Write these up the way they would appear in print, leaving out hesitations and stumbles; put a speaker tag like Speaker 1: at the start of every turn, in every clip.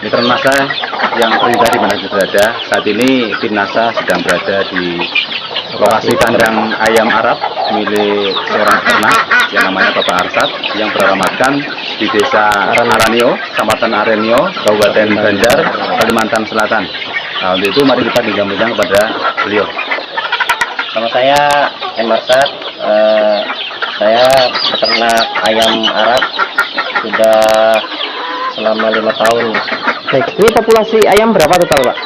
Speaker 1: Mitra NASA yang berada di mana berada, saat ini tim NASA sedang berada di lokasi kandang ayam Arab milik seorang peternak yang namanya Bapak Arsad yang beralamatkan di Desa Aranio, Kecamatan Aranio, Kabupaten Banjar, Kalimantan Selatan. Nah, untuk itu mari kita bincang-bincang kepada beliau.
Speaker 2: Nama saya M. Arsad, saya peternak ayam Arab sudah selama 5 tahun.
Speaker 3: Baik, ini populasi ayam berapa total, Pak?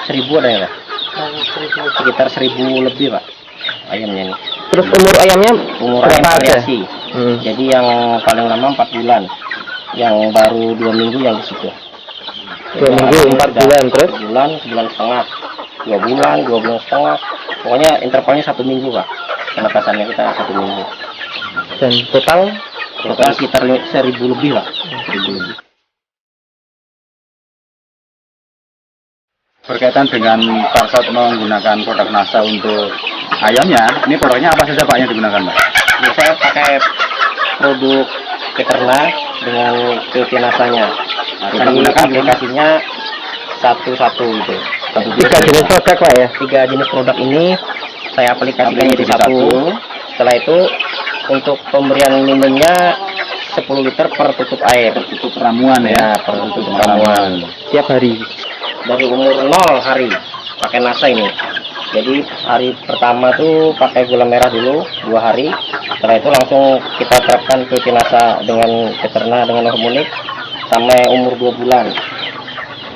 Speaker 2: 1000 ada ya, Pak? Sekitar 1000 lebih, Pak, ayamnya ini.
Speaker 3: Terus umur ayamnya
Speaker 2: Umur
Speaker 3: berapa
Speaker 2: ayam
Speaker 3: aja?
Speaker 2: variasi. Jadi yang paling lama 4 bulan, yang baru 2 minggu yang di situ.
Speaker 3: 2 minggu, 4 bulan, terus?
Speaker 2: Sebulan, sebulan setengah, 2 bulan, 2 bulan setengah. Pokoknya intervalnya 1 minggu, Pak. Penetasannya kita 1 minggu.
Speaker 3: Dan total
Speaker 2: Sekitar 1000 lebih, Pak. 1000 lebih.
Speaker 1: Berkaitan dengan Pak Arsad menggunakan produk NASA untuk ayamnya, ini produknya apa saja Pak yang digunakan Pak?
Speaker 2: Jadi saya pakai produk peternak dengan POP NASA-nya. Jadi
Speaker 1: menggunakan
Speaker 2: aplikasinya satu-satu gitu.
Speaker 3: 3 jenis produk, Pak ya?
Speaker 2: 3 jenis produk ini saya aplikasikan jadi satu. Setelah itu untuk pemberian minumnya 10 liter per tutup air.
Speaker 1: Tutup ramuan ya,
Speaker 2: Per tutup ramuan.
Speaker 3: Tiap hari.
Speaker 2: Dari umur 0 hari pakai NASA ini. Jadi hari pertama tuh pakai gula merah dulu 2 hari. Setelah itu langsung kita terapkan ke NASA dengan peternak dengan hormonik sampai umur 2 bulan.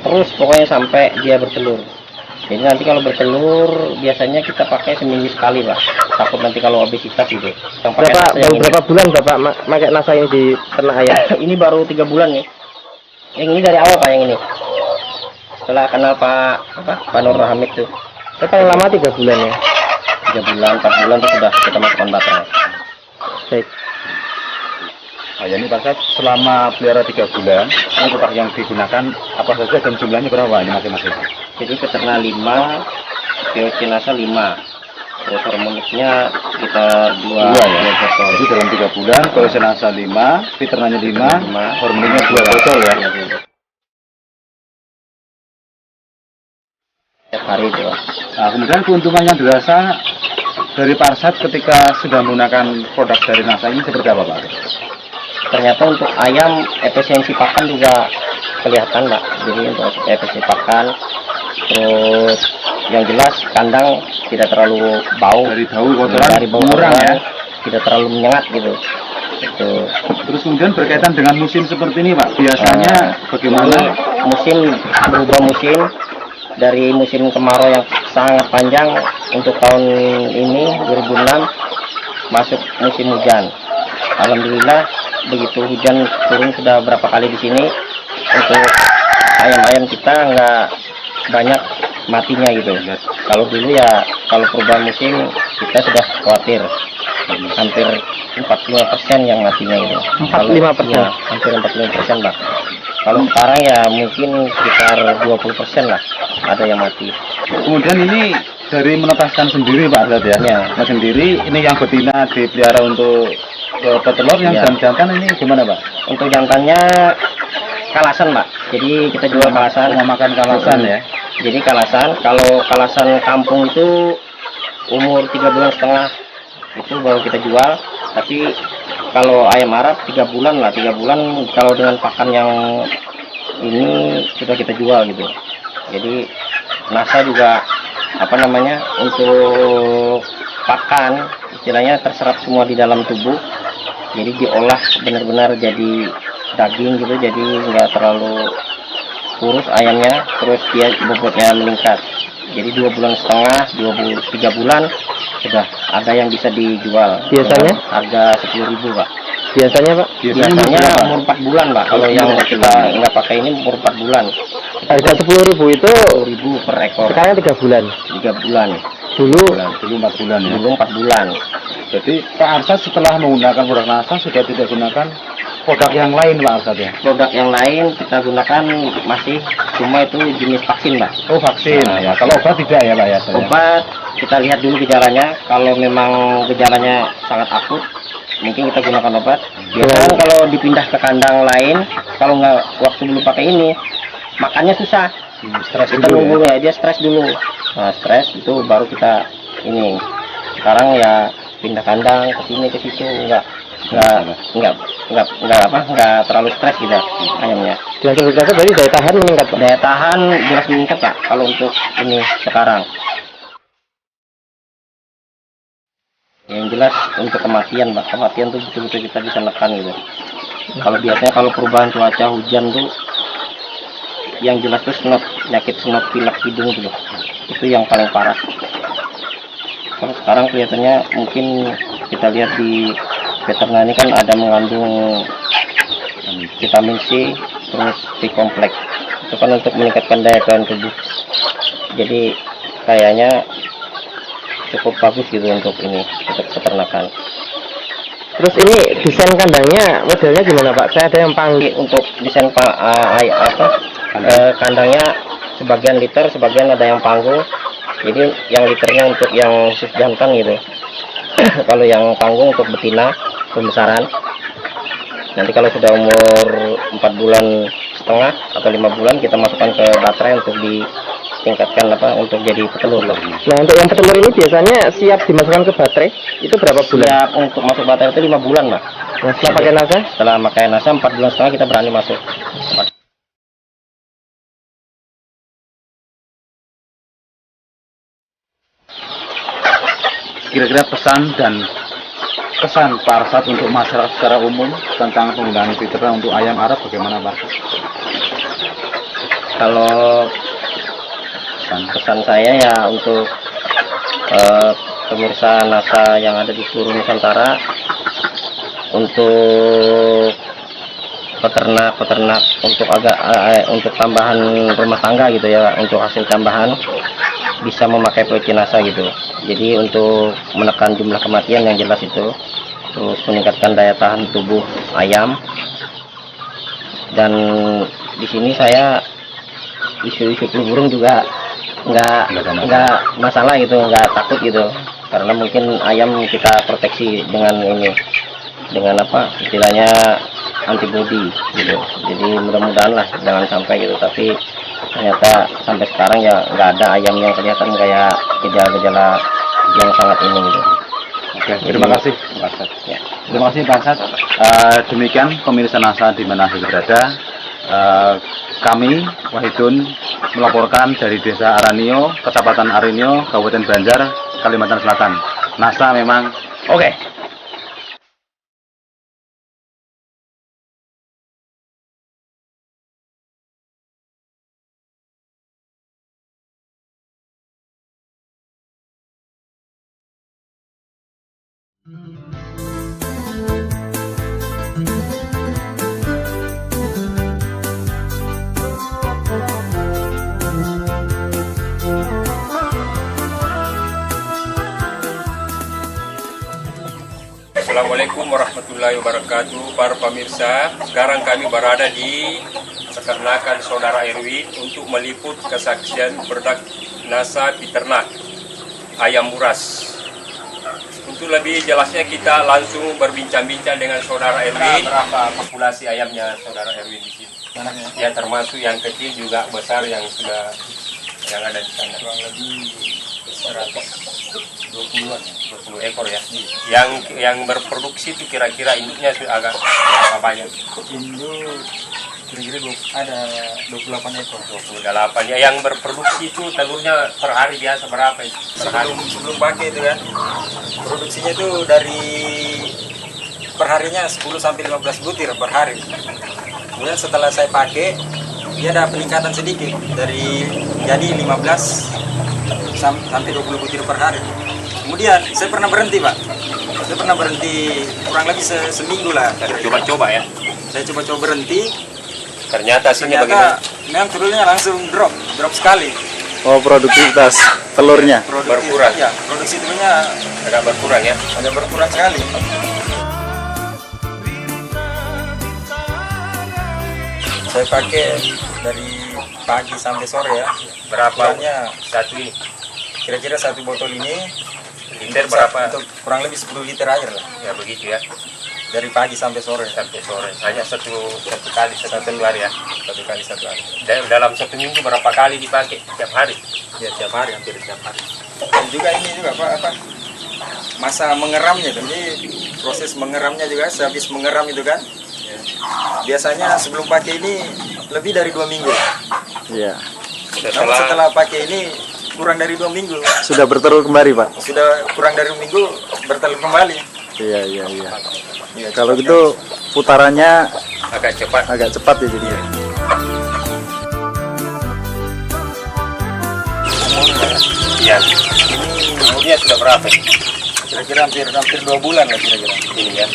Speaker 2: Terus pokoknya sampai dia bertelur. Jadi nanti kalau bertelur biasanya kita pakai seminggu sekali, Pak. Takut nanti kalau obesitas gitu. Yang pakai NASA yang ini.
Speaker 3: Berapa bulan Bapak pakai NASA ini di ternak ayam?
Speaker 2: Ini baru 3 bulan nih. Yang ini dari awal, Pak, yang ini. Setelah kenal Pak Nur Hamid tuh.
Speaker 3: Saya paling lama 3 bulan ya.
Speaker 2: 3 bulan, 4 bulan tuh sudah kita masukkan baterai.
Speaker 3: Baik.
Speaker 1: Nah, ini Pak Arsad selama pelihara 3 bulan, ini produk yang digunakan apa saja dan jumlahnya berapa ini masing-masing?
Speaker 2: Jadi peternak 5, POC NASA 5. Terus hormoniknya sekitar 2
Speaker 1: ya.
Speaker 2: botol.
Speaker 1: Jadi dalam 3 bulan, POC NASA 5, peternaknya 5, hormoniknya 2 botol ya.
Speaker 2: Setiap hari itu.
Speaker 1: Nah, kemudian keuntungan yang dirasa dari Pak Arsad ketika sudah menggunakan produk dari NASA ini seperti apa Pak?
Speaker 2: Ternyata untuk ayam efisiensi pakan juga kelihatan, Pak. Jadi untuk efisiensi pakan, terus yang jelas kandang tidak terlalu bau.
Speaker 1: Dari bau kotoran,
Speaker 2: dari bau
Speaker 1: kurang
Speaker 2: kotoran,
Speaker 1: ya.
Speaker 2: tidak terlalu menyengat gitu. Itu.
Speaker 1: Terus kemudian berkaitan dengan musim seperti ini Pak, biasanya bagaimana?
Speaker 2: Musim berubah musim. Dari musim kemarau yang sangat panjang untuk tahun ini 2006 masuk musim hujan. Alhamdulillah begitu hujan turun sudah berapa kali di sini, untuk ayam-ayam kita nggak banyak matinya gitu. Kalau dulu ya kalau perubahan musim kita sudah khawatir, hampir 45% yang matinya gitu.
Speaker 3: 45%?
Speaker 2: Ya, hampir 45%, Pak. Kalau sekarang ya mungkin sekitar 20% lah ada yang mati.
Speaker 1: Kemudian ini dari menetaskan sendiri Pak Arsad ya?
Speaker 2: Ya.
Speaker 1: Nah, sendiri ini yang betina dipelihara untuk petelur, yang
Speaker 2: Ya.
Speaker 1: jantan ini gimana Pak?
Speaker 2: Untuk jantannya kalasan, Pak. Jadi kita jual kalasan.
Speaker 1: Makan kalasan ya?
Speaker 2: Jadi kalasan, kalau kalasan kampung itu umur 3,5 bulan itu baru kita jual. Tapi kalau ayam Arab 3 bulan lah, 3 bulan kalau dengan pakan yang ini sudah kita jual gitu. Jadi NASA juga untuk pakan istilahnya terserap semua di dalam tubuh. Jadi diolah benar-benar jadi daging gitu, jadi nggak terlalu kurus ayamnya, terus dia bobotnya meningkat. Jadi 2,5 bulan, 3 bulan sudah ada yang bisa dijual.
Speaker 3: Biasanya?
Speaker 2: Harga 10.000, Pak.
Speaker 3: Biasanya Pak?
Speaker 2: Biasanya umur 4 bulan, Pak. Kalau yang kita nggak pakai ini umur 4 bulan.
Speaker 3: Harga 10.000 itu
Speaker 2: 10.000 per ekor.
Speaker 3: sekarang 3 bulan.
Speaker 2: 3 bulan.
Speaker 3: Dulu
Speaker 1: Dulu 4 bulan ya?
Speaker 2: Dulu 4 bulan.
Speaker 1: Jadi Pak Arsad setelah menggunakan produk NASA sudah tidak gunakan produk yang lain Pak Arsad ya?
Speaker 2: Produk yang lain kita gunakan masih cuma itu jenis vaksin, Pak.
Speaker 1: Oh vaksin,
Speaker 2: Nah,
Speaker 1: ya. Kalau obat tidak ya Pak ya?
Speaker 2: Obat kita lihat dulu gejalanya. Kalau memang gejalanya sangat akut, mungkin kita gunakan obat. Biasanya kalau dipindah ke kandang lain, kalau nggak waktu dulu pakai ini, makannya susah.
Speaker 1: Stres
Speaker 2: Kita
Speaker 1: dulu ya.
Speaker 2: nunggu dia stres dulu. Nah, stres itu baru kita ini. Sekarang ya pindah kandang ke sini ke situ, nggak terlalu stres kita ayamnya.
Speaker 3: Dengan seperti tadi daya tahan meningkat Pak.
Speaker 2: Daya tahan jelas meningkat Pak kalau untuk ini sekarang. Yang jelas untuk kematian Pak, kematian tuh betul-betul kita bisa nekan gitu. Kalau biasanya kalau perubahan cuaca hujan tuh yang jelas tuh penyakit snot pilek hidung tuh, itu yang paling parah. Kalau sekarang kelihatannya mungkin kita lihat di veteriner ini kan ada mengandung vitamin C, terus B-kompleks. Itu kan untuk meningkatkan daya tahan tubuh. Jadi kayaknya cukup bagus gitu untuk ini, untuk peternakan.
Speaker 3: Terus ini desain kandangnya modelnya gimana Pak? Saya ada yang panggil.
Speaker 2: Untuk desain kandangnya sebagian liter, sebagian ada yang panggung. Jadi yang liternya untuk yang khusus jantan gitu. Kalau yang panggung untuk betina pembesaran. Nanti kalau sudah umur 4 bulan setengah atau 5 bulan kita masukkan ke baterai untuk ditingkatkan untuk jadi petelur.
Speaker 3: Nah untuk yang petelur ini biasanya siap dimasukkan ke baterai itu berapa bulan?
Speaker 2: Siap untuk masuk baterai itu 5 bulan Pak.
Speaker 3: Nah setelah pakai nasa?
Speaker 2: Setelah pakai nasa 4 bulan setengah kita berani masuk.
Speaker 1: Kira-kira pesan dan kesan Pak Arsad untuk masyarakat secara umum tentang penggunaan Fitra untuk ayam Arab bagaimana Pak?
Speaker 2: Kalau pesan saya ya untuk pemirsa NASA yang ada di seluruh Nusantara, untuk peternak untuk tambahan rumah tangga gitu ya, untuk hasil tambahan bisa memakai protein NASA gitu. Jadi untuk menekan jumlah kematian yang jelas itu, terus meningkatkan daya tahan tubuh ayam. Dan di sini saya isu-isu flu burung juga nggak masalah gitu, nggak takut gitu, karena mungkin ayam kita proteksi dengan ini, dengan istilahnya antibody gitu. Jadi mudah-mudahan lah jangan sampai gitu, tapi ternyata sampai sekarang ya nggak ada ayam yang kelihatan kayak gejala-gejala yang sangat ini gitu.
Speaker 1: Oke, terima kasih Pak Arsad.
Speaker 2: Ya.
Speaker 1: Terima kasih Pak Arsad. Demikian pemirsa NASA di mana saja berada. Kami Wahidun melaporkan dari Desa Aranio, Kecamatan Aranio, Kabupaten Banjar, Kalimantan Selatan. NASA memang oke.
Speaker 4: Assalamualaikum warahmatullahi wabarakatuh. Para pemirsa, sekarang kami berada di peternakan Saudara Erwin untuk meliput kesaksian produk NASA Peternak ayam buras. Untuk lebih jelasnya kita langsung berbincang-bincang dengan Saudara Erwin. Berapa populasi ayamnya Saudara Erwin di sini? Ya termasuk yang kecil juga besar yang sudah yang ada di sana. Kurang lebih 120 ekor ya. Yang berproduksi itu kira-kira induknya sudah agak berapa banyak?
Speaker 5: Induk kira-kira ada 28 ekor.
Speaker 4: 28 ya. Yang berproduksi itu telurnya per hari biasa berapa itu? Per hari.
Speaker 5: Sebelum pakai itu kan produksinya itu dari perharinya 10 sampai 15 butir per hari. Kemudian setelah saya pakai dia ada peningkatan sedikit dari jadi 15 sampai 20 butir per hari. Kemudian saya pernah berhenti Pak. Saya pernah berhenti kurang lebih seminggu lah.
Speaker 4: Coba-coba ya.
Speaker 5: Saya coba-coba berhenti.
Speaker 4: Ternyata bagaimana?
Speaker 5: Memang telurnya langsung drop sekali.
Speaker 3: Oh produktivitas telurnya
Speaker 4: Berkurang.
Speaker 5: Ya, produksi telurnya
Speaker 4: Agak berkurang ya.
Speaker 5: ada berkurang sekali. Saya pakai dari pagi sampai sore ya.
Speaker 4: Berapa?
Speaker 5: Ukurannya
Speaker 4: Satu ini.
Speaker 5: kira-kira satu botol ini
Speaker 4: Liter berapa?
Speaker 5: untuk kurang lebih 10 liter air lah.
Speaker 4: Ya begitu ya.
Speaker 5: dari pagi sampai sore.
Speaker 4: Sampai sore. Hanya satu kali satu hari ya.
Speaker 5: Satu kali satu hari.
Speaker 4: Dalam satu minggu berapa kali dipakai? Tiap hari.
Speaker 5: Ya tiap hari, hampir tiap hari. Dan juga ini juga apa masa mengeramnya tuh. Jadi proses mengeramnya juga sehabis mengeram itu kan. Biasanya sebelum pakai ini lebih dari 2 minggu.
Speaker 3: Iya.
Speaker 5: Namun setelah pakai ini kurang dari 2 minggu.
Speaker 3: Sudah bertelur kembali, Pak.
Speaker 5: Sudah kurang dari 1 minggu bertelur kembali.
Speaker 3: Iya.
Speaker 5: Ya,
Speaker 3: Kalau gitu putarannya
Speaker 4: agak cepat.
Speaker 3: agak cepat ya jadinya.
Speaker 4: Iya. Ini umurnya sudah berapa?
Speaker 5: Kira-kira hampir 2 bulan lah kira-kira.
Speaker 4: Ini ya.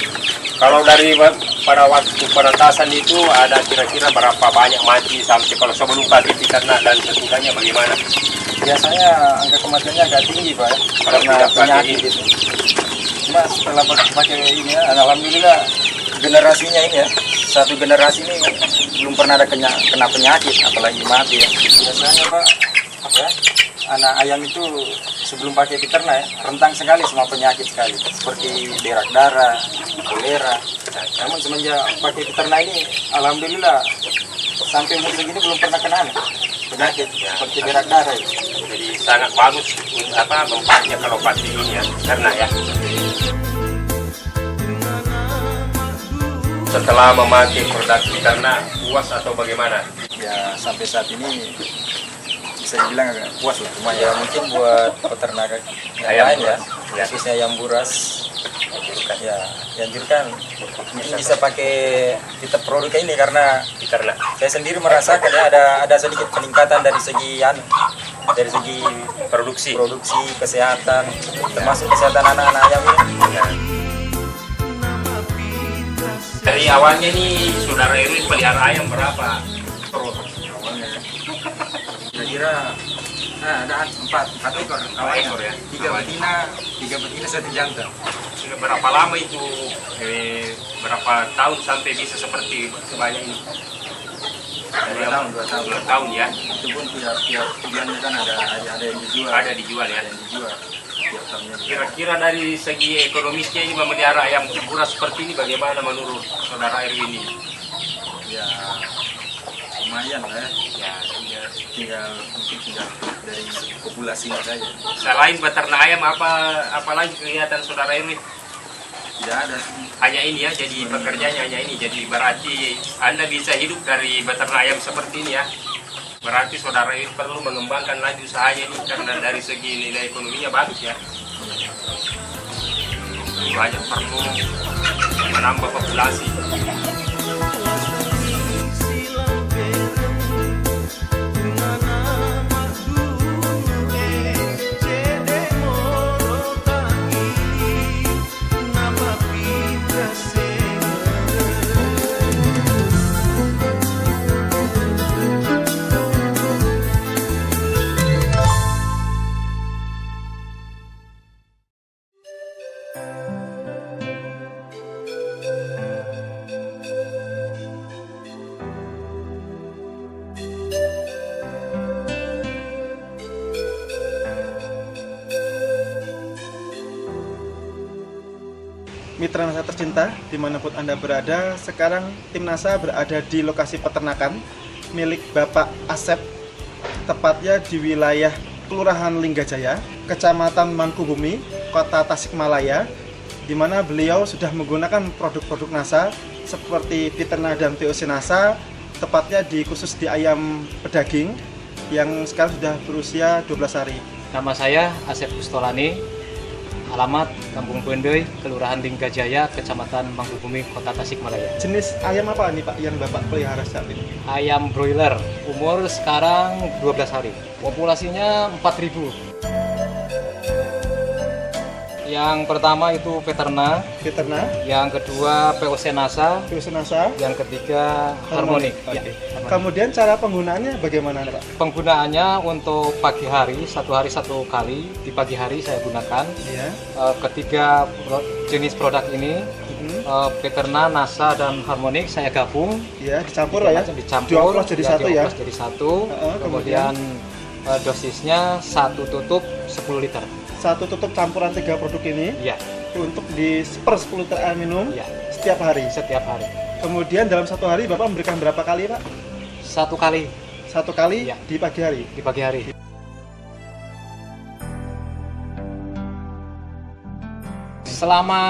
Speaker 4: Kalau dari pada waktu penetasan itu ada kira-kira berapa banyak mati sampai kalau sebelum pakai peternak dan sesudahnya bagaimana?
Speaker 5: Biasanya angka kematiannya agak tinggi Pak,
Speaker 4: Kalau
Speaker 5: karena
Speaker 4: tidak pakai
Speaker 5: penyakit
Speaker 4: ini.
Speaker 5: itu. Cuma setelah pakai ini ya, alhamdulillah generasinya ini ya, satu generasi ini belum pernah ada kena penyakit, apalagi mati ya. Biasanya Pak, anak ayam itu sebelum pakai peternak ya, rentan sekali sama penyakit sekali, seperti berak darah, kolera. Namun semenjak pakai peternak ini, alhamdulillah sampai umur segini belum pernah kena penyakit seperti berak darah itu.
Speaker 4: Jadi sangat bagus manfaatnya kalau pakai ini ya, karena ya. Setelah memakai produk peternak puas atau bagaimana?
Speaker 5: Ya sampai saat ini bisa dibilang agak puas lah. Cuma ya mungkin buat peternak yang
Speaker 4: Ayam
Speaker 5: lain ya,
Speaker 4: buras.
Speaker 5: khususnya ayam buras, ya dianjurkan mungkin bisa pakai kita produk ini karena
Speaker 4: Peternak.
Speaker 5: saya sendiri merasakan ya ada sedikit peningkatan dari segi
Speaker 4: Produksi.
Speaker 5: kesehatan, termasuk kesehatan anak-anak ayam ini.
Speaker 4: Dari awalnya nih saudara Erwin pelihara ayam berapa?
Speaker 5: Awalnya kira-kira ada 4 ekor awalnya.
Speaker 4: ekor ya?
Speaker 5: 3 betina 1 jantan.
Speaker 4: Sudah berapa lama itu? Berapa tahun sampai bisa seperti sebanyak ini?
Speaker 5: 2 tahun.
Speaker 4: 2 tahun ya.
Speaker 5: Itu pun tiap bulannya kan ada yang dijual.
Speaker 4: Ada dijual ya.
Speaker 5: Ada yang dijual tiap tahunnya.
Speaker 4: Kira-kira dari segi ekonomisnya ini memelihara ayam buras seperti ini bagaimana menurut saudara Erwin ini?
Speaker 5: Ya lumayan lah ya.
Speaker 4: Ya,
Speaker 5: Tinggal dari populasinya saja.
Speaker 4: selain beternak ayam apa lagi kegiatan saudara Erwin?
Speaker 5: Tidak ada.
Speaker 4: Hanya ini ya, jadi pekerjaannya hanya ini. Jadi berarti Anda bisa hidup dari beternak ayam seperti ini ya. Berarti saudara ini perlu mengembangkan lagi usahanya ini karena dari segi nilai ekonominya bagus ya. Banyak perlu menambah populasi.
Speaker 6: Mitra NASA tercinta, dimanapun Anda berada, sekarang tim NASA berada di lokasi peternakan milik Bapak Asep, tepatnya di wilayah Kelurahan Linggajaya, Kecamatan Mangkubumi, Kota Tasikmalaya, di mana beliau sudah menggunakan produk-produk NASA seperti Peterna dan VOC NASA, tepatnya khusus di ayam pedaging yang sekarang sudah berusia 12 hari.
Speaker 7: Nama saya Asep Kustolani, alamat Kampung Bendoi, Kelurahan Linggajaya, Kecamatan Mangkubumi, Kota Tasikmalaya.
Speaker 6: Jenis ayam apa nih Pak yang Bapak pelihara saat ini?
Speaker 7: Ayam broiler, umur sekarang 12 hari. Populasinya 4.000. Yang pertama itu Peterna,
Speaker 6: Peterna,
Speaker 7: yang kedua POC NASA,
Speaker 6: VOC NASA,
Speaker 7: yang ketiga Harmonic.
Speaker 6: Oke.
Speaker 7: Ya, Harmonic.
Speaker 6: Kemudian cara penggunaannya bagaimana Pak?
Speaker 7: Penggunaannya untuk pagi hari, 1 hari 1 kali, di pagi hari saya gunakan.
Speaker 6: Iya.
Speaker 7: Ketiga jenis produk ini, Peterna, NASA, dan Harmonic saya gabung.
Speaker 6: Iya, dicampur lah ya.
Speaker 7: Dicampur
Speaker 6: Dioplos jadi satu ya.
Speaker 7: dioplos jadi satu.
Speaker 6: Kemudian?
Speaker 7: Kemudian dosisnya 1 tutup 10 liter.
Speaker 6: Satu tutup campuran 3 produk ini
Speaker 7: Ya,
Speaker 6: untuk di per 10 liter air minum
Speaker 7: ya.
Speaker 6: setiap hari.
Speaker 7: setiap hari.
Speaker 6: Kemudian dalam satu hari Bapak memberikan berapa kali, Pak?
Speaker 7: 1 kali
Speaker 6: Satu kali
Speaker 7: Iya.
Speaker 6: di pagi hari.
Speaker 7: di pagi hari. Selama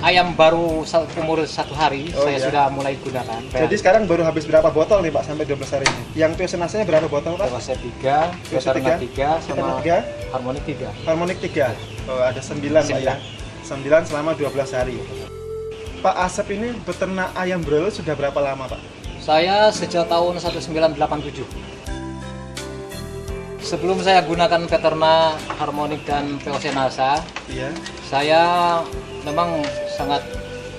Speaker 7: ayam baru umur 1 hari,
Speaker 6: Oh,
Speaker 7: saya
Speaker 6: iya.
Speaker 7: sudah mulai gunakan.
Speaker 6: Jadi sekarang baru habis berapa botol nih Pak sampai 12 hari ini? Yang Piosenasanya berapa botol, Pak?
Speaker 7: Dewasa 3, Veterana 3, sama
Speaker 6: 3,
Speaker 7: Harmonic 3.
Speaker 6: Harmonic 3. Oh, ada 9 Pak ya. 9 selama 12 hari. Pak Asep ini beternak ayam broiler sudah berapa lama, Pak?
Speaker 7: Saya sejak tahun 1987. Sebelum saya gunakan Veterana, Harmonic, dan Piosenasa,
Speaker 6: Iya.
Speaker 7: saya memang sangat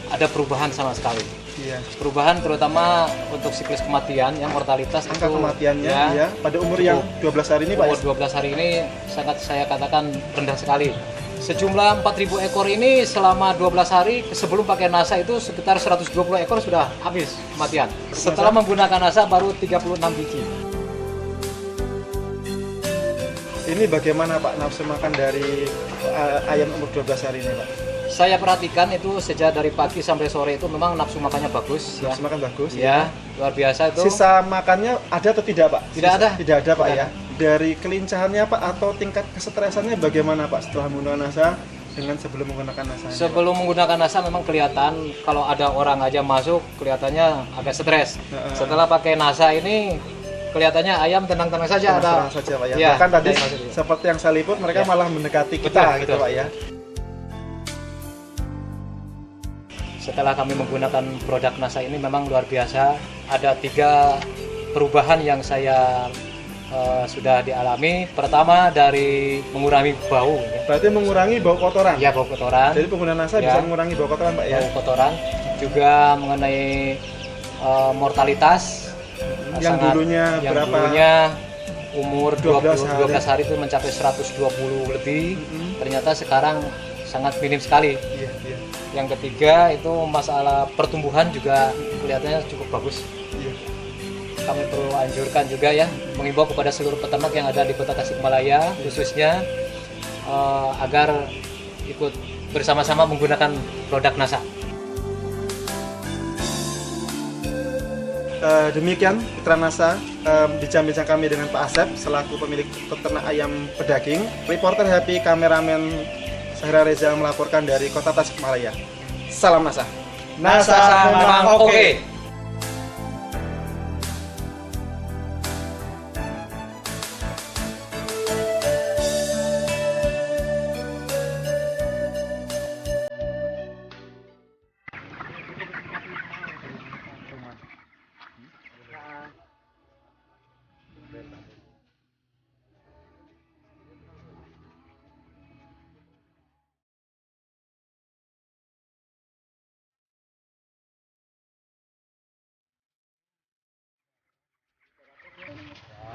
Speaker 7: ada perubahan sama sekali.
Speaker 6: Iya.
Speaker 7: Perubahan terutama untuk siklus kematian, yang mortalitas
Speaker 6: Angka
Speaker 7: itu
Speaker 6: kematiannya
Speaker 7: ya,
Speaker 6: ya pada umur yang 12 hari ini, Pak.
Speaker 7: umur 12 hari ini sangat saya katakan rendah sekali. Sejumlah 4.000 ekor ini selama 12 hari sebelum pakai NASA itu sekitar 120 ekor sudah habis kematian. Setelah menggunakan NASA baru 36 biji.
Speaker 6: Ini bagaimana Pak nafsu makan dari ayam umur 12 hari ini, Pak?
Speaker 7: Saya perhatikan itu sejak dari pagi sampai sore itu memang nafsu makannya bagus.
Speaker 6: Nafsu makan bagus.
Speaker 7: Ya, luar biasa itu.
Speaker 6: Sisa makannya ada atau tidak, Pak?
Speaker 7: Tidak ada.
Speaker 6: Tidak ada, Pak
Speaker 7: Tidak
Speaker 6: ya. Dari kelincahannya, Pak, atau tingkat kesetresannya bagaimana, Pak, setelah menggunakan NASA dengan sebelum menggunakan NASA?
Speaker 7: Sebelum menggunakan NASA memang kelihatan kalau ada orang aja masuk kelihatannya agak stres. Setelah pakai NASA ini kelihatannya ayam tenang-tenang saja.
Speaker 6: Tenang saja, Pak ya.
Speaker 7: Ya,
Speaker 6: Bahkan tadi
Speaker 7: ada yang masuk, ya.
Speaker 6: seperti yang saya liput, mereka
Speaker 7: Ya.
Speaker 6: malah mendekati kita,
Speaker 7: Betul,
Speaker 6: gitu,
Speaker 7: betul.
Speaker 6: Pak ya.
Speaker 7: Setelah kami menggunakan produk NASA ini memang luar biasa. Ada 3 perubahan yang saya sudah dialami. Pertama dari mengurangi bau.
Speaker 6: Berarti mengurangi bau kotoran.
Speaker 7: Ya, bau kotoran.
Speaker 6: Jadi pengguna NASA
Speaker 7: Ya.
Speaker 6: bisa mengurangi bau kotoran, Pak ya.
Speaker 7: Bau kotoran. Juga mengenai mortalitas.
Speaker 6: Yang dulunya
Speaker 7: yang
Speaker 6: berapa?
Speaker 7: dulunya umur
Speaker 6: 12
Speaker 7: 12 hari itu mencapai 120 lebih. Ternyata sekarang sangat minim sekali.
Speaker 6: Iya, iya.
Speaker 7: Yang ketiga itu masalah pertumbuhan juga kelihatannya cukup bagus.
Speaker 6: Iya.
Speaker 7: Kami perlu anjurkan juga ya, mengimbau kepada seluruh peternak yang ada di Kota Tasikmalaya khususnya agar ikut bersama-sama menggunakan produk NASA.
Speaker 6: Demikian Putra NASA bincang-bincang kami dengan Pak Asep selaku pemilik peternak ayam pedaging. Reporter Happy, kameramen Sahira Reza melaporkan dari Kota Tasikmalaya. Salam NASA. NASA memang oke.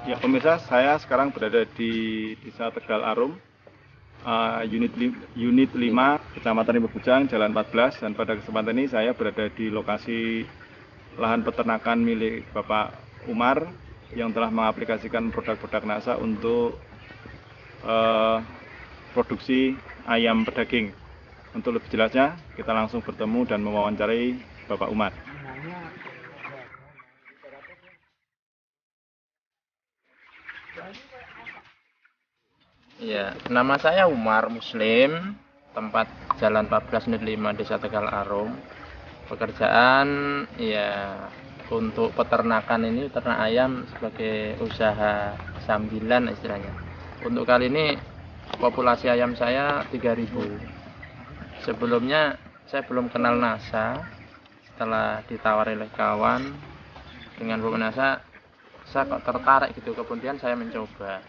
Speaker 1: Ya pemirsa, saya sekarang berada di Desa Tegal Arum, unit 5, Kecamatan Limur Bujang, Jalan 14, dan pada kesempatan ini saya berada di lokasi lahan peternakan milik Bapak Umar yang telah mengaplikasikan produk-produk NASA untuk produksi ayam pedaging. Untuk lebih jelasnya, kita langsung bertemu dan mewawancarai Bapak Umar.
Speaker 3: Ya, nama saya Umar Muslim, tempat Jalan 14 Unit 5 Desa Tegal Arum. Pekerjaan ya untuk peternakan ini, ternak ayam sebagai usaha sambilan istilahnya. Untuk kali ini populasi ayam saya 3.000. Sebelumnya saya belum kenal NASA. Setelah ditawari oleh kawan dengan Bu NASA, saya kok tertarik gitu, kemudian saya mencoba.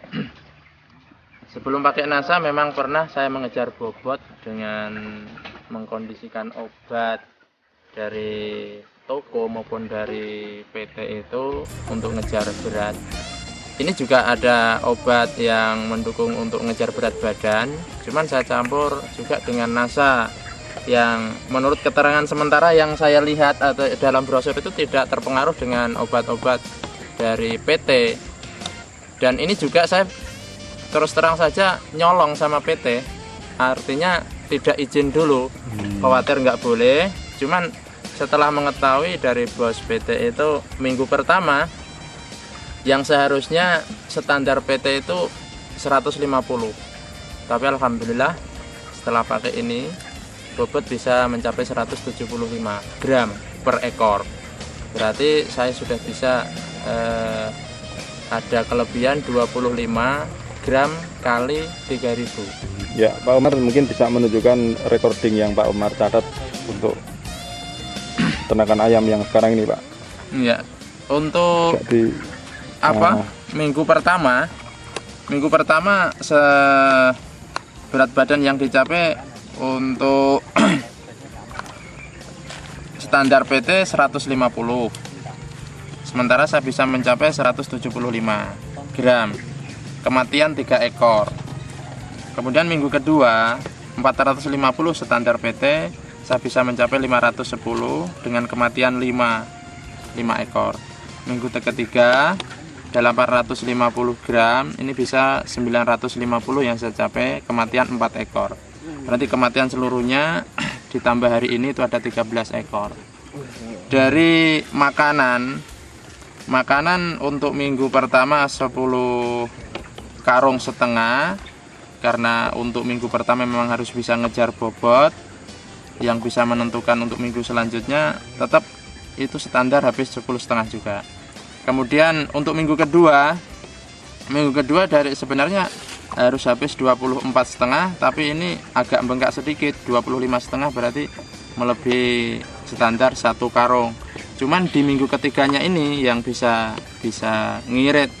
Speaker 3: Sebelum pakai NASA memang pernah saya mengejar bobot dengan mengkondisikan obat dari toko maupun dari PT itu untuk ngejar berat. Ini juga ada obat yang mendukung untuk ngejar berat badan, cuman saya campur juga dengan NASA yang menurut keterangan sementara yang saya lihat atau dalam brosur itu tidak terpengaruh dengan obat-obat dari PT. Dan ini juga saya terus terang saja nyolong sama PT, artinya tidak izin dulu, khawatir nggak boleh, Cuman setelah mengetahui dari bos PT itu minggu pertama yang seharusnya standar PT itu 150, tapi alhamdulillah setelah pakai ini bobot bisa mencapai 175 gram per ekor. Berarti saya sudah bisa ada kelebihan 25 gram kali 3000.
Speaker 8: Ya, Pak Umar mungkin bisa menunjukkan recording yang Pak Umar catat untuk ternakan ayam yang sekarang ini, Pak.
Speaker 3: Iya. Untuk
Speaker 8: Jadi
Speaker 3: minggu pertama berat badan yang dicapai untuk standar PT 150. Sementara saya bisa mencapai 175 gram. Kematian 3 ekor. Kemudian minggu kedua 450 standar PT, saya bisa mencapai 510 dengan kematian 5 ekor. Minggu ketiga 850 gram, ini bisa 950 yang saya capai, kematian 4 ekor. Berarti kematian seluruhnya ditambah hari ini itu ada 13 ekor. Dari makanan untuk minggu pertama 10 karung setengah, karena untuk minggu pertama memang harus bisa ngejar bobot yang bisa menentukan untuk minggu selanjutnya, tetap itu standar habis 10,5 juga. Kemudian untuk minggu kedua dari sebenarnya harus habis 24,5, tapi ini agak bengkak sedikit, 25,5, berarti melebihi standar 1 karung. Cuman di minggu ketiganya ini yang bisa ngirit,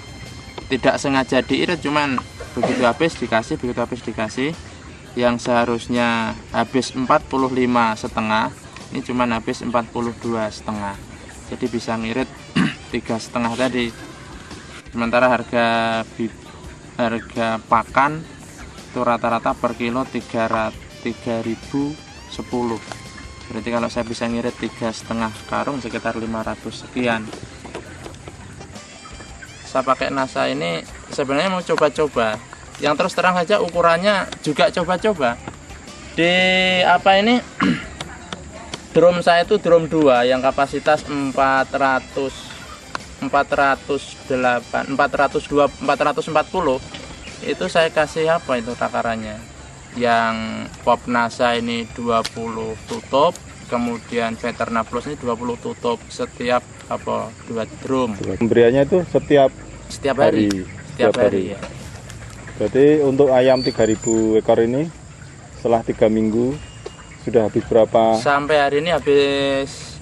Speaker 3: tidak sengaja diirit, cuman begitu habis dikasih, yang seharusnya habis 45,5, ini cuman habis 42,5, jadi bisa ngirit 3,5 tadi. Sementara harga pakan itu rata-rata per kilo 3.010. Berarti kalau saya bisa ngirit 3,5 karung sekitar 500 sekian. Saya pakai NASA ini sebenarnya mau coba-coba. Yang terus terang saja ukurannya juga coba-coba. Di drum saya itu drum 2 yang kapasitas 440. Itu saya kasih takarannya. Yang pop NASA ini 20 tutup, kemudian Veterna Plus ini 20 tutup setiap 2 drum.
Speaker 8: Pemberiannya itu setiap hari.
Speaker 3: Setiap hari ya.
Speaker 8: Berarti untuk ayam 3.000 ekor ini setelah 3 minggu sudah habis berapa?
Speaker 3: Sampai hari ini habis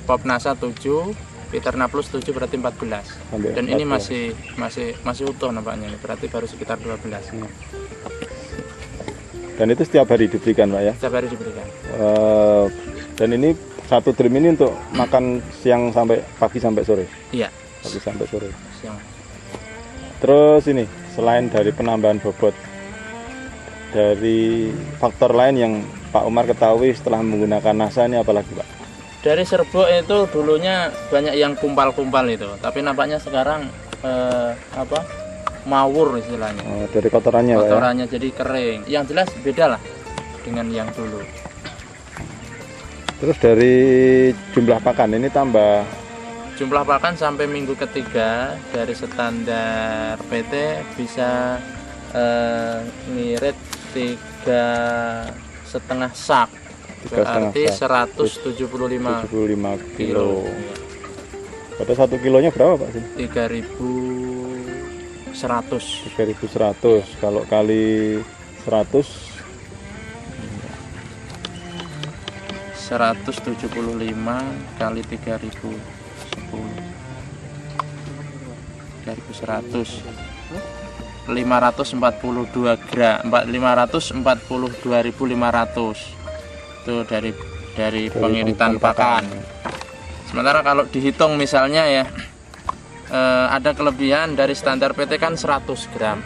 Speaker 3: pop NASA 7, Veterna Plus 7, berarti 14. Dan 14. Ini masih utuh nampaknya, berarti baru sekitar 12.
Speaker 8: Dan itu setiap hari diberikan, Pak ya?
Speaker 3: Setiap hari diberikan.
Speaker 8: Dan ini satu drum ini untuk makan siang sampai pagi sampai sore?
Speaker 3: Iya.
Speaker 8: Pagi sampai sore.
Speaker 3: Siang.
Speaker 8: Terus ini, selain dari penambahan bobot, dari faktor lain yang Pak Umar ketahui setelah menggunakan NASA ini apalagi, Pak?
Speaker 3: Dari serbuk itu dulunya banyak yang kumpal-kumpal itu, tapi nampaknya sekarang mawur istilahnya.
Speaker 8: Dari kotorannya,
Speaker 3: kotorannya
Speaker 8: Pak, ya?
Speaker 3: Jadi kering. Yang jelas beda lah dengan yang dulu.
Speaker 8: Terus dari jumlah pakan ini tambah?
Speaker 3: Jumlah pakan sampai minggu ketiga dari standar PT bisa ngirit 3,5 sak, berarti 175 kilo.
Speaker 8: Pada 1 kilonya berapa, Pak?
Speaker 3: 3.100.
Speaker 8: 3.100 kalau kali 100
Speaker 3: 175 kali 3.010, 3.100, 542 gram, 542.500 itu dari pengiritan pakan. Sementara kalau dihitung misalnya ya, ada kelebihan dari standar PT kan 100 gram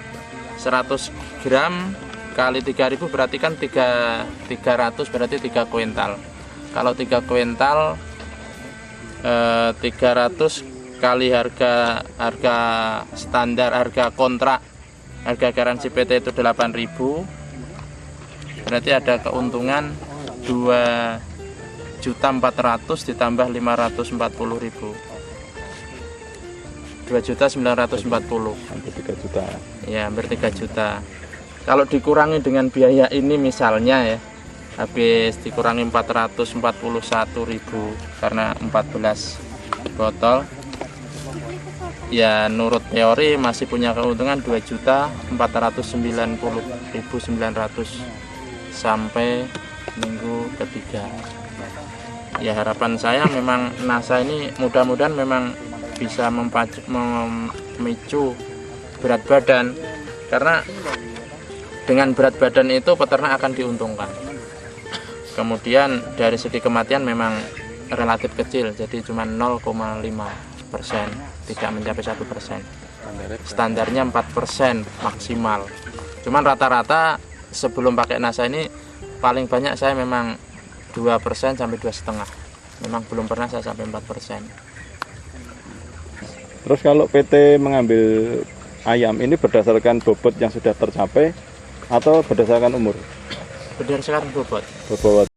Speaker 3: 100 gram kali 3.000 berarti kan 300, berarti 3 kuintal. Kalau 3 kuintal 300 kali harga standar, harga kontrak, harga garansi PT itu 8.000, berarti ada keuntungan 2 2.400.000 ditambah 540.000. 2.940.000.
Speaker 8: Hampir 3 juta.
Speaker 3: Ya, hampir 3 juta. Kalau dikurangi dengan biaya ini misalnya ya, habis dikurangi 441.000 karena 14 botol. Ya, menurut teori masih punya keuntungan 2.490.900 sampai minggu ketiga. Ya, harapan saya memang NASA ini mudah-mudahan memang bisa memicu berat badan, karena dengan berat badan itu peternak akan diuntungkan. Kemudian dari segi kematian memang relatif kecil, jadi cuma 0,5%, tidak mencapai 1%. Standarnya 4% maksimal. Cuman rata-rata sebelum pakai NASA ini paling banyak saya memang 2% sampai 2,5%. Memang belum pernah saya sampai 4%.
Speaker 8: Terus kalau PT mengambil ayam ini berdasarkan bobot yang sudah tercapai atau berdasarkan umur?
Speaker 3: Berdasarkan bobot.
Speaker 8: Bobot.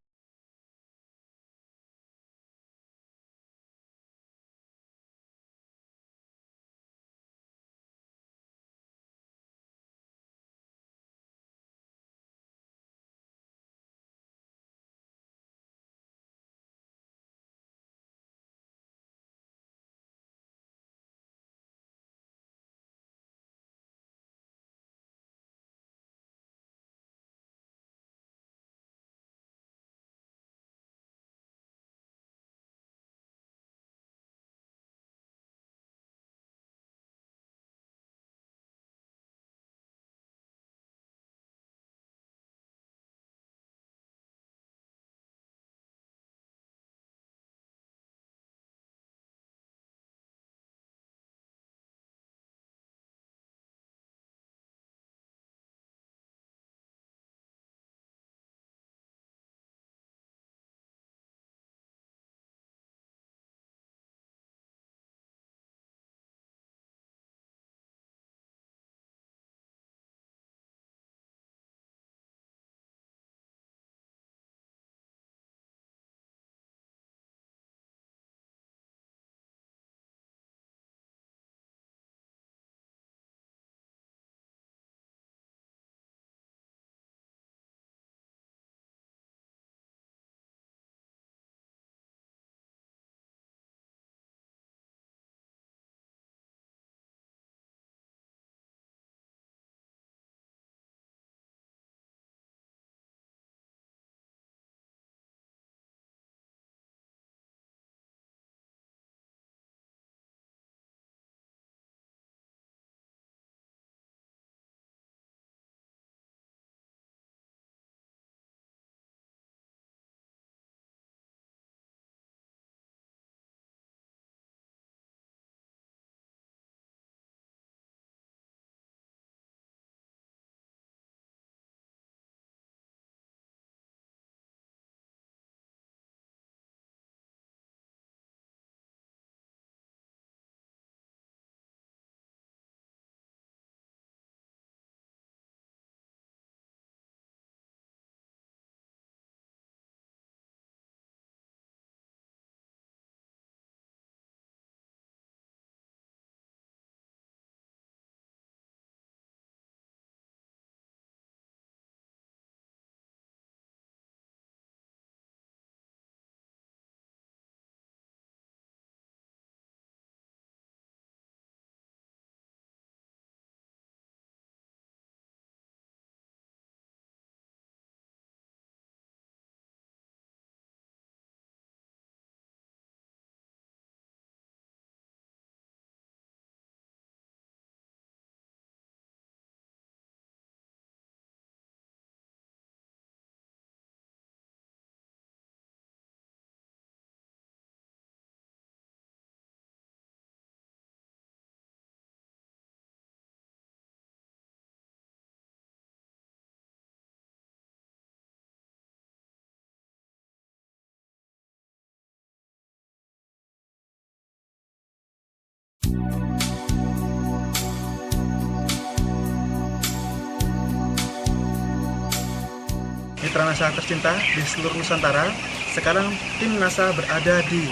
Speaker 6: Mitra NASA tercinta di seluruh Nusantara, Sekarang tim NASA berada di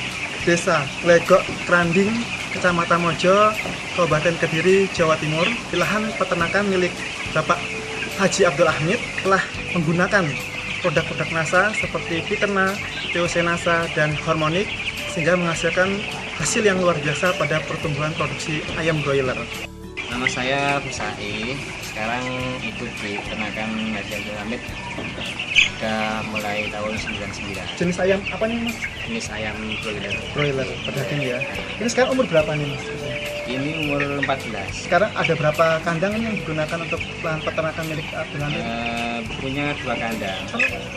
Speaker 6: Desa Legok Kranding, Kecamatan Mojo, Kabupaten Kediri, Jawa Timur. Di lahan peternakan milik Bapak Haji Abdul Hamid telah menggunakan produk-produk NASA seperti Piterna, TOC NASA, dan Hormonik sehingga menghasilkan hasil yang luar biasa pada pertumbuhan produksi ayam broiler.
Speaker 9: Nama saya Fusai, sekarang ikut di peternakan Haji Abdul Hamid sudah mulai tahun 99.
Speaker 6: Jenis ayam apa nih Mas?
Speaker 9: Jenis ayam broiler.
Speaker 6: Broiler, pedagang ya. Ini sekarang umur berapa nih Mas?
Speaker 9: Ini umur 14.
Speaker 6: Sekarang ada berapa kandang yang digunakan untuk lahan peternakan milik Abdul Hamid?
Speaker 9: Punya 2 kandang,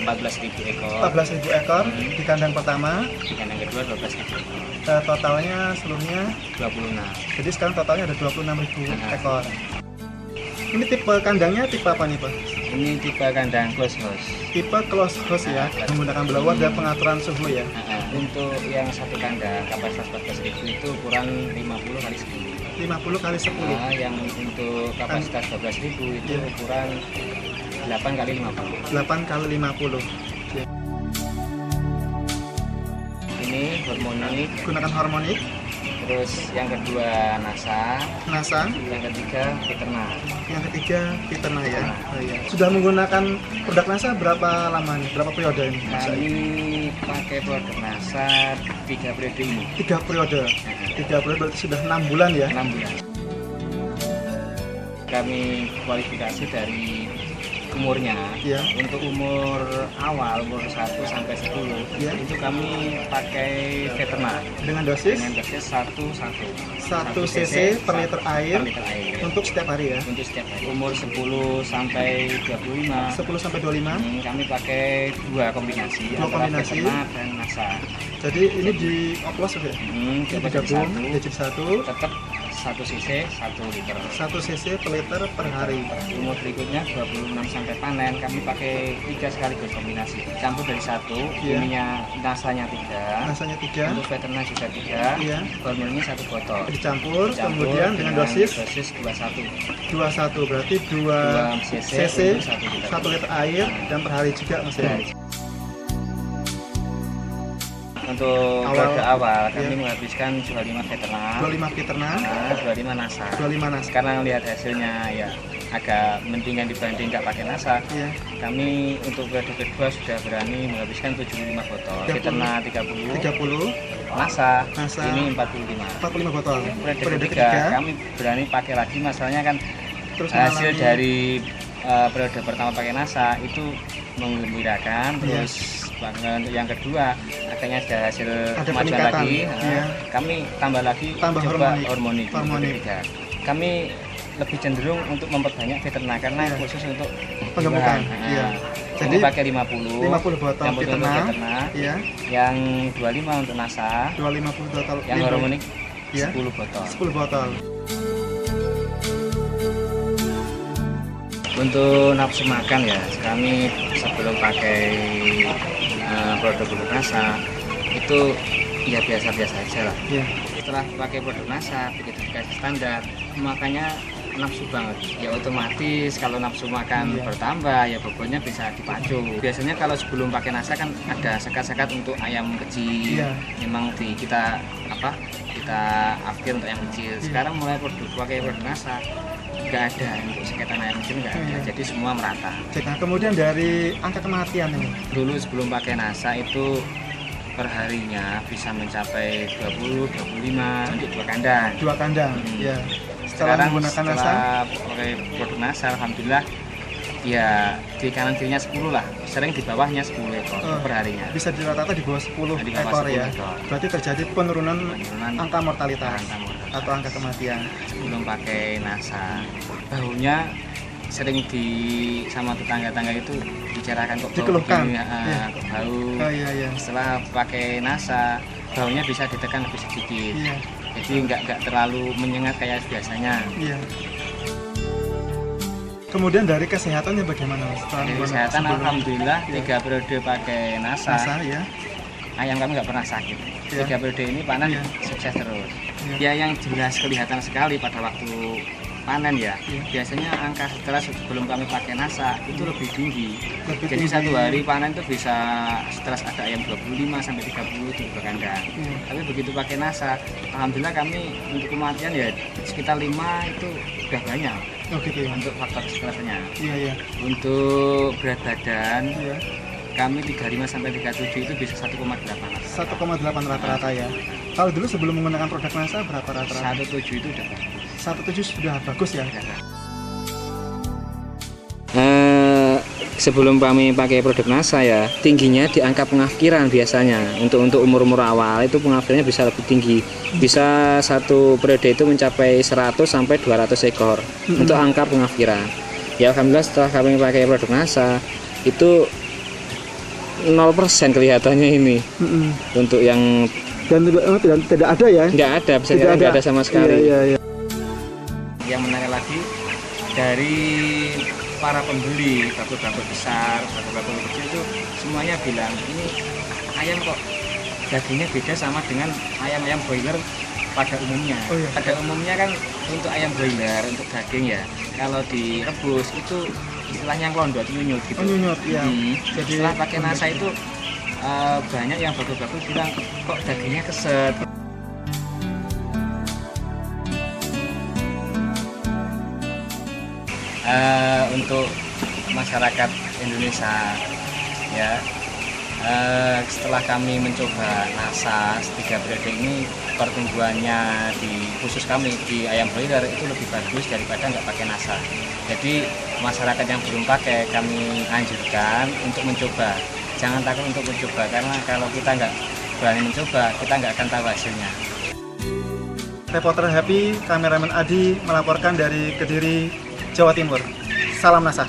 Speaker 9: 14.000 ekor.
Speaker 6: 14.000 ekor di kandang pertama.
Speaker 9: Di kandang kedua 12.000 ekor.
Speaker 6: Totalnya seluruhnya
Speaker 9: 26.
Speaker 6: Jadi sekarang totalnya ada 26.000 ekor. Ini tipe kandangnya tipe apa nih Pak?
Speaker 9: Ini tipe kandang close house.
Speaker 6: Tipe close house ya, menggunakan blower dan pengaturan suhu ya.
Speaker 9: Untuk yang satu kandang kapasitas 14.000 itu ukuran 50 kali 10.
Speaker 6: 50 kali 10.
Speaker 9: Nah, yang untuk kapasitas 12.000 itu ukuran 8 kali 50.
Speaker 6: 8 kali 50.
Speaker 9: Ini Hormonik.
Speaker 6: Gunakan Hormonik.
Speaker 9: Terus yang kedua NASA. Yang ketiga Piterna.
Speaker 6: Yang ketiga Piterna ya. Oh, iya. Sudah menggunakan produk NASA berapa lama nih? Berapa periode ini?
Speaker 9: Kami pakai produk NASA 3 periode ini.
Speaker 6: 3 periode. 3 periode berarti sudah 6 bulan ya?
Speaker 9: 6 bulan. Kami kualifikasi dari umurnya.
Speaker 6: Ya.
Speaker 9: Untuk umur awal, umur 1 sampai 10
Speaker 6: ya.
Speaker 9: Itu kami pakai Piterna
Speaker 6: dengan dosis
Speaker 9: 1
Speaker 6: cc per liter air untuk setiap hari ya.
Speaker 9: Untuk setiap hari. Umur 10 sampai 25.
Speaker 6: 10 sampai 25.
Speaker 9: Kami pakai 2 kombinasi.
Speaker 6: 2 kombinasi
Speaker 9: Piterna dan NASA.
Speaker 6: Jadi ini dioplos sudah. Ini digabung jadi satu.
Speaker 9: Tetap 1 cc 1 liter.
Speaker 6: 1 cc per liter per hari.
Speaker 9: Umur berikutnya 26 sampai panen kami pakai 3 sekaligus kombinasi. Campur dari 1, ininya nasanya 3.
Speaker 6: Nasanya 3.
Speaker 9: Untuk Piterna juga 3.
Speaker 6: Iya.
Speaker 9: Hormonnya 1 botol.
Speaker 6: Dicampur kemudian dengan dosis
Speaker 9: 21.
Speaker 6: 21 berarti 2 cc 1 liter air dan per hari juga Mas ya.
Speaker 9: Untuk periode awal kami menghabiskan 25 Piterna,
Speaker 6: 25 Piterna,
Speaker 9: 25 NASA.
Speaker 6: 25 NASA.
Speaker 9: Karena melihat hasilnya ya agak mendingan dibanding nggak pakai NASA.
Speaker 6: Iya.
Speaker 9: Kami untuk periode kedua sudah berani menghabiskan 75 botol. Piterna 30. NASA ini 45
Speaker 6: botol.
Speaker 9: Periode ketiga kami berani pakai lagi, masalahnya kan terus hasil dari periode pertama pakai NASA itu menggembirakan. Terus untuk yang kedua akhirnya ada hasil kemajuan lagi. Kami tambah lagi coba Hormonik. Ketiga kami lebih cenderung untuk memperbanyak Piterna karena khusus untuk
Speaker 6: penggemukan.
Speaker 9: Jadi pakai 50
Speaker 6: botol Piterna,
Speaker 9: yang 25 untuk NASA,
Speaker 6: 25 botol
Speaker 9: yang Hormonik 10 botol.
Speaker 6: 10 botol.
Speaker 9: Untuk nafsu makan ya, kami sebelum pakai produk NASA itu ya biasa-biasa aja lah. Setelah pakai produk NASA begitu dikasih standar, makanya nafsu banget. Ya otomatis kalau nafsu makan bertambah ya bobotnya bisa dipacu. Biasanya kalau sebelum pakai NASA kan ada sekat-sekat untuk ayam kecil. Memang kita afkir untuk yang kecil. Sekarang mulai pakai produk NASA nggak ada untuk sekitar ayam kecil, nggak ada, jadi semua merata.
Speaker 6: Nah, kemudian dari angka kematian ini
Speaker 9: dulu sebelum pakai NASA itu perharinya bisa mencapai 20-25 untuk 2 kandang.
Speaker 6: 2 kandang ya.
Speaker 9: Sekarang setelah pakai produk NASA alhamdulillah ya di kanan kirinya 10 lah, sering di bawahnya 10 ekor per harinya.
Speaker 6: Bisa rata-rata di bawah 10 ekor ya. Berarti terjadi penurunan angka mortalitas atau angka kematian.
Speaker 9: Sebelum pakai NASA, baunya sering sama tetangga-tetangga itu bicarakan kok
Speaker 6: dikeluhkan.
Speaker 9: Bau. Setelah pakai NASA, baunya bisa ditekan lebih sedikit. Jadi nggak terlalu menyengat kayak biasanya.
Speaker 6: Kemudian dari kesehatannya bagaimana?
Speaker 9: Dari kesehatan alhamdulillah 3 periode pakai NASA ayam kami nggak pernah sakit. 3 periode ini panen sukses terus. Ya yang jelas kelihatan sekali pada waktu panen ya, biasanya angka setelah sebelum kami pakai NASA itu lebih tinggi. Jadi satu hari panen itu bisa setelah ada ayam 25 sampai 30 itu berkandang. Tapi begitu pakai NASA, alhamdulillah kami untuk kematian ya sekitar 5 itu udah banyak.
Speaker 6: Oh gitu ya.
Speaker 9: Untuk faktor kesehatannya.
Speaker 6: Iya.
Speaker 9: Untuk berat badan kami 35 sampai 37 itu bisa 1,8
Speaker 6: rata-rata ya. Kalau dulu sebelum menggunakan produk NASA berapa rata-rata?
Speaker 9: 17 itu udah bagus.
Speaker 6: 17 sudah bagus ya.
Speaker 9: Sebelum kami pakai produk NASA ya, tingginya di angka pengafkiran biasanya. Untuk umur-umur awal itu pengafkirannya bisa lebih tinggi. Bisa satu periode itu mencapai 100 sampai 200 ekor untuk angka pengafkiran. Ya alhamdulillah setelah kami pakai produk NASA itu 0% kelihatannya ini. Untuk yang
Speaker 6: dan tidak ada ya?
Speaker 9: Nggak ada, bisa nggak ada sama sekali.
Speaker 6: Iya.
Speaker 9: Yang menarik lagi dari para pembeli bakul-bakul besar, bakul-bakul kecil itu semuanya bilang ini ayam kok dagingnya beda sama dengan ayam-ayam broiler pada umumnya. Pada umumnya kan untuk ayam broiler untuk daging ya, kalau direbus itu istilahnya ngelondot, nyunyut gitu.
Speaker 6: Nyunyut ya.
Speaker 9: Jadi setelah pakai NASA itu banyak yang bakul-bakul bilang kok dagingnya keset. Untuk masyarakat Indonesia ya, setelah kami mencoba NASA 3 periode ini, pertumbuhannya khusus kami di ayam broiler itu lebih bagus daripada nggak pakai NASA. Jadi masyarakat yang belum pakai kami anjurkan untuk mencoba. Jangan takut untuk mencoba, karena kalau kita nggak berani mencoba, kita nggak akan tahu hasilnya.
Speaker 6: Reporter Happy, kameramen Adi melaporkan dari Kediri, Jawa Timur. Salam NASA.